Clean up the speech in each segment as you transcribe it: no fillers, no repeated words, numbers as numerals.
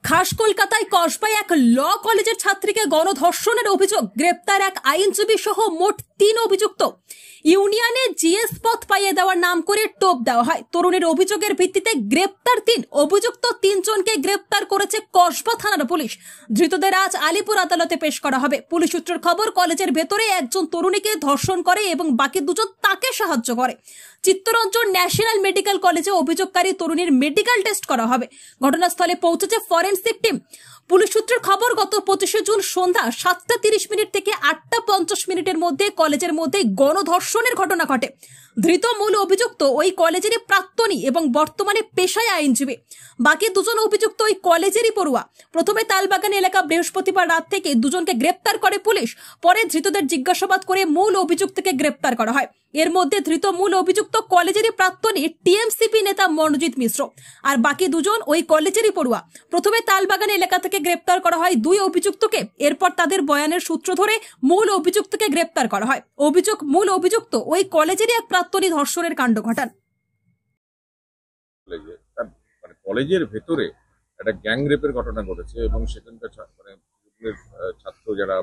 খাস কলকাতায় কসবায় এক ল কলেজের ছাত্রীকে গণধর্ষণের অভিযোগ, গ্রেপ্তার এক আইনজীবী সহ মোট 3 অভিযুক্ত। ইউনিয়নে জিএস পথ পাইয়ে দেওয়ার নাম করে টোপ দেওয়া হয়। তরুণীর অভিযোগের ভিত্তিতে গ্রেপ্তার 3 অভিযুক্ত। 3 জনকে গ্রেপ্তার করেছে কসবা থানার পুলিশ। ধৃতদের আজ আলিপুর আদালতে পেশ করা হবে। পুলিশ সূত্রের খবর, কলেজের ভেতরে একজন তরুণীকে ধর্ষণ করে এবং বাকি 2 জন তাকে সাহায্য করে। চিত্তরঞ্জন ন্যাশনাল মেডিকেল কলেজে অভিযোগকারী তরুণীর মেডিকেল টেস্ট করা হবে। ঘটনাস্থলে পৌঁছেছে ফরেনসিক টিম। পুলিশ সূত্রের খবর, গত 25শে জুন সন্ধ্যা 7:30 থেকে 8:50 মধ্যে কলেজের মধ্যে গণধর্ষণের ঘটনা ঘটে। ধৃত মূল অভিযুক্ত ওই কলেজেরই প্রাক্তনী এবং বর্তমানে পেশায় আইনজীবী। বাকি 2 জন অভিযুক্ত ওই কলেজেরই পড়ুয়া। প্রথমে তালবাগান এলাকা বৃহস্পতিবার রাত থেকে 2 জনকে গ্রেপ্তার করে পুলিশ। পরে ধৃতদের জিজ্ঞাসাবাদ করে মূল অভিযুক্তকে গ্রেপ্তার করা হয়। এর মধ্যে ধৃত মূল অভিযুক্ত কলেজেরই প্রাক্তনী টিএমসিপি নেতা মনোজিৎ মিশ্র, আর বাকি 2 জন ওই কলেজেরই পড়ুয়া। প্রথমে তালবাগান এলাকা থেকে গ্রেপ্তার করা হয় 2 অভিযুক্তকে। এরপর তাদের বয়ানের সূত্র ধরে মূল অভিযুক্তকে গ্রেপ্তার করা হয়। মূল অভিযুক্ত ওই কলেজেরই এক প্রাক্তনী ধর্ষণের কাণ্ড ঘটান। কলেজের ভেতরে একটা গ্যাং রেপের ঘটনা ঘটেছে এবং সেখানকার ছাত্র যারা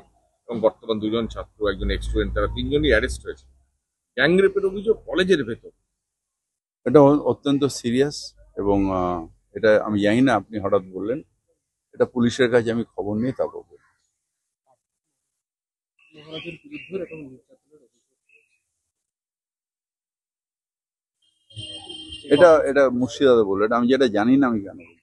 এবং বর্তমান 2 জন ছাত্র, একজন এক্স স্টুডেন্ট, তারা 3 জনই অ্যারেস্ট হয়েছে। গ্যাং রেপের অভিযোগ কলেজের ভেতর। এটা অত্যন্ত সিরিয়াস এবং এটা আমি জানি না, আপনি হঠাৎ বললেন। এটা পুলিশের কাছে আমি খবর নিয়ে তারপর বলবো। এটা মুর্শিদাবাদে বললো, এটা আমি যেটা জানি না আমি কেন বলবো।